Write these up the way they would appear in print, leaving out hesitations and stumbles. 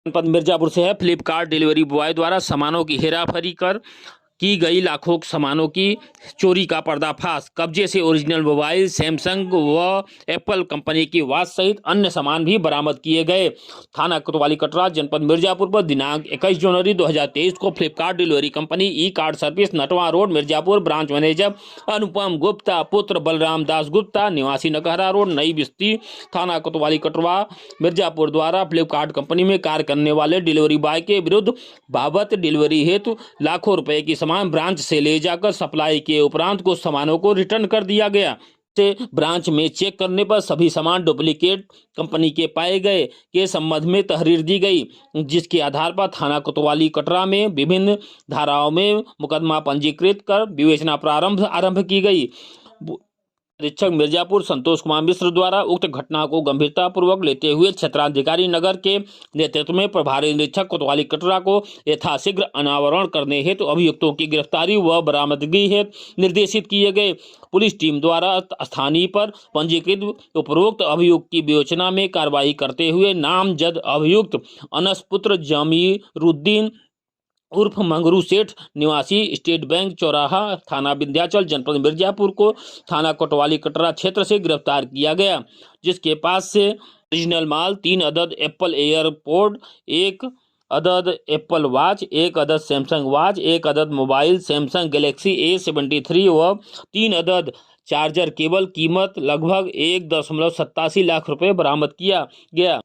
जनपद मिर्जापुर से है। फ्लिपकार्ट डिलीवरी बॉय द्वारा सामानों की हेराफेरी कर की गई लाखों सामानों की चोरी का पर्दाफाश। कब्जे से ओरिजिनल मोबाइल, सैमसंग व एप्पल कंपनी की वॉच सहित अन्य सामान भी बरामद किए गए। थाना कोतवाली कटरा जनपद मिर्जापुर पर दिनांक 21 जनवरी 2023 को Flipkart delivery company Ekart service Natwa road Mirzapur branch manager Anupam Gupta पुत्र बलराम दास गुप्ता निवासी नकहरा रोड नई बस्ती थाना कोतवाली कटरा मिर्जापुर द्वारा फ्लिपकार्ट कंपनी में कार्य करने वाले डिलीवरी बॉय के विरुद्ध बाबत डिलीवरी हेतु लाखों रुपए की सामान ब्रांच से ले जाकर सप्लाई के उपरांत कुछ सामानों को रिटर्न कर दिया गया। से ब्रांच में चेक करने पर सभी सामान डुप्लीकेट कंपनी के पाए गए के संबंध में तहरीर दी गई, जिसके आधार पर थाना कोतवाली कटरा में विभिन्न धाराओं में मुकदमा पंजीकृत कर विवेचना आरंभ की गई। अधीक्षक मिर्जापुर संतोष कुमार मिश्र द्वारा उक्त घटना को गंभीरता पूर्वक लेते हुए क्षेत्राधिकारी नगर के नेतृत्व में प्रभारी निरीक्षक कोतवाली कटरा को यथाशीघ्र अनावरण करने हेतु अभियुक्तों की गिरफ्तारी व बरामदगी हेतु निर्देशित किए गए। पुलिस टीम द्वारा स्थानीय पर पंजीकृत उपरोक्त अभियुक्त की विवेचना में कार्रवाई करते हुए नामजद अभियुक्त अनस पुत्र जमीरुद्दीन उर्फ मंगरू सेठ निवासी स्टेट बैंक चौराहा थाना विंध्याचल जनपद मिर्जापुर को थाना कोतवाली कटरा क्षेत्र से गिरफ्तार किया गया, जिसके पास से ओरिजिनल माल 3 अदद एप्पल एयरपोर्ट, 1 अदद एप्पल वॉच, 1 अदद सैमसंग वॉच, 1 अदद मोबाइल सैमसंग गैलेक्सी A73 व 3 अदद चार्जर केबल कीमत लगभग 1.87 लाख रुपए बरामद किया गया।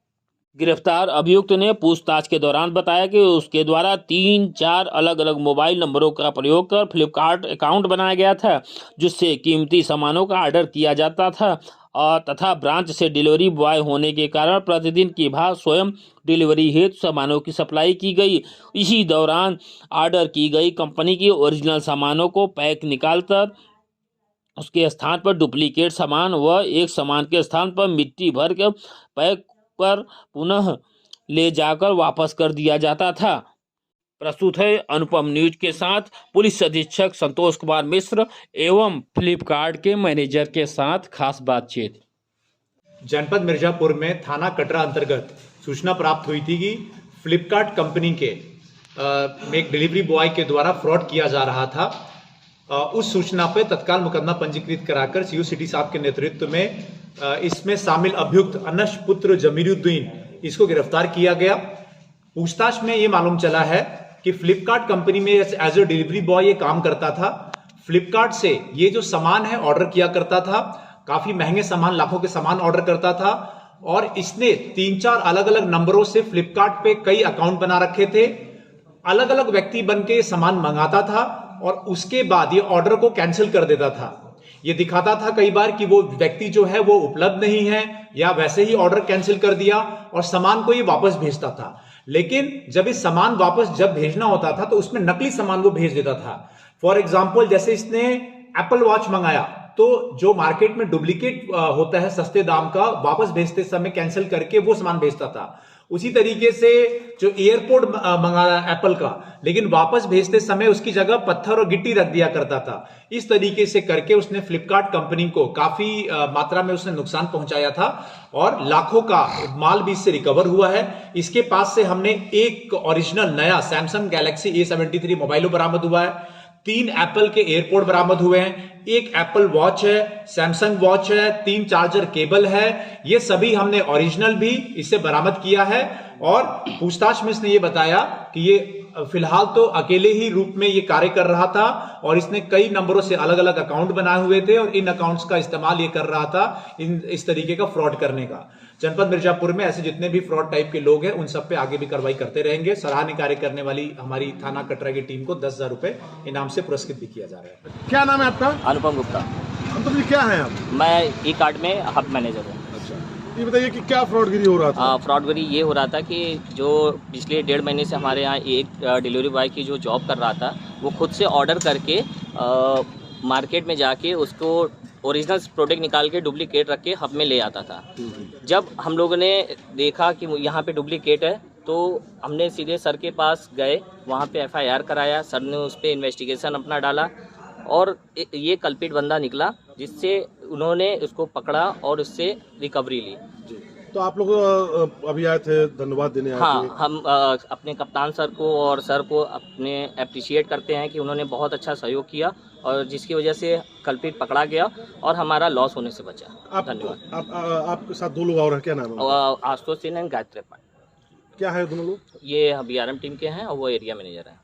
गिरफ्तार अभियुक्त ने पूछताछ के दौरान बताया कि उसके द्वारा 3-4 अलग अलग मोबाइल नंबरों का प्रयोग कर फ्लिपकार्ट अकाउंट बनाया गया था, जिससे कीमती सामानों का ऑर्डर किया जाता था तथा ब्रांच से डिलीवरी बॉय होने के कारण प्रतिदिन की भांति स्वयं डिलीवरी हेतु सामानों की सप्लाई की गई। इसी दौरान ऑर्डर की गई कंपनी की ओरिजिनल सामानों को पैक निकालकर उसके स्थान पर डुप्लीकेट सामान व एक सामान के स्थान पर मिट्टी भर कर पैक पर पुनः ले जाकर वापस कर दिया जाता था। प्रस्तुत है अनुपम न्यूज के साथ पुलिस अधीक्षक संतोष कुमार मिश्र एवं फ्लिपकार्ट के मैनेजर के साथ खास बातचीत। जनपद मिर्जापुर में थाना कटरा अंतर्गत सूचना प्राप्त हुई थी कि फ्लिपकार्ट कंपनी के में एक डिलीवरी बॉय के द्वारा फ्रॉड किया जा रहा था। उस सूचना पे तत्काल मुकदमा पंजीकृत कराकर सीयू सिटी साहब के नेतृत्व में इसमें शामिल अभियुक्त अनस पुत्र जमीरुद्दीन इसको गिरफ्तार किया गया। पूछताछ में ये मालूम चला है कि फ्लिपकार्ट कंपनी में एज ए डिलीवरी बॉय ये काम करता था। फ्लिपकार्ट से ये जो सामान है ऑर्डर किया करता था, काफी महंगे सामान, लाखों के सामान ऑर्डर करता था और इसने 3-4 अलग अलग नंबरों से फ्लिपकार्ट पे कई अकाउंट बना रखे थे। अलग अलग व्यक्ति बन के सामान मंगाता था और उसके बाद ये ऑर्डर को कैंसिल कर देता था। ये दिखाता था कई बार कि वो व्यक्ति जो है वो उपलब्ध नहीं है या वैसे ही ऑर्डर कैंसिल कर दिया और सामान को ये वापस भेजता था। लेकिन जब इस सामान वापस जब भेजना होता था तो उसमें नकली सामान वो भेज देता था। फॉर एग्जाम्पल, जैसे इसने एप्पल वॉच मंगाया तो जो मार्केट में डुप्लीकेट होता है सस्ते दाम का, वापस भेजते समय कैंसिल करके वो सामान भेजता था। उसी तरीके से जो एयरपोर्ट मंगाया एप्पल का, लेकिन वापस भेजते समय उसकी जगह पत्थर और गिट्टी रख दिया करता था। इस तरीके से करके उसने फ्लिपकार्ट कंपनी को काफी मात्रा में उसने नुकसान पहुंचाया था और लाखों का माल भी इससे रिकवर हुआ है। इसके पास से हमने एक ओरिजिनल नया सैमसंग गैलेक्सी A73 मोबाइल बरामद हुआ है, 3 एप्पल के एयरपोर्ट बरामद हुए हैं, 1 एप्पल वॉच है, सैमसंग वॉच है, 3 चार्जर केबल है। ये सभी हमने ओरिजिनल भी इससे बरामद किया है और पूछताछ में इसने ये बताया कि ये फिलहाल तो अकेले ही रूप में ये कार्य कर रहा था और इसने कई नंबरों से अलग अलग अकाउंट बनाए हुए थे और इन अकाउंट्स का इस्तेमाल ये कर रहा था इस तरीके का फ्रॉड करने का। जनपद मिर्जापुर में ऐसे जितने भी फ्रॉड टाइप के लोग हैं उन सब पे आगे भी कार्रवाई करते रहेंगे। सराहनीय कार्य करने वाली हमारी थाना कटरा की टीम को 10,000 रुपए इनाम से पुरस्कृत भी किया जा रहा है। क्या नाम है आपका? अनुपम गुप्ता। अनुपम जी, क्या है आप? मैं ई कार्ड में हब मैनेजर हूँ। ये बताइए कि क्या फ्रॉडगिरी हो रहा था? फ्रॉडगिरी ये हो रहा था कि जो पिछले 1.5 महीने से हमारे यहाँ एक डिलीवरी बॉय की जो जॉब कर रहा था, वो खुद से ऑर्डर करके मार्केट में जाके उसको ओरिजिनल प्रोडक्ट निकाल के डुप्लीकेट रख के हब में ले आता था। जब हम लोगों ने देखा कि यहाँ पे डुप्लीकेट है तो हमने सीधे सर के पास गए, वहाँ पे FIR कराया। सर ने उस पर इन्वेस्टिगेशन अपना डाला और ये कल्पित बंदा निकला, जिससे उन्होंने उसको पकड़ा और उससे रिकवरी ली। तो आप लोग अभी आए थे, धन्यवाद देने आए हाँ, थे। हम अपने कप्तान सर को और सर को अपने अप्रिशिएट करते हैं कि उन्होंने बहुत अच्छा सहयोग किया और जिसकी वजह से कल्प्रिट पकड़ा गया और हमारा लॉस होने से बचा। धन्यवाद। आपके साथ 2 लोग और हैं, क्या नाम है उनका? और आशुतोष सिंह एंड गायत्री पांडे, क्या है दोनों लोग? ये BRM टीम के हैं और वो एरिया मैनेजर हैं।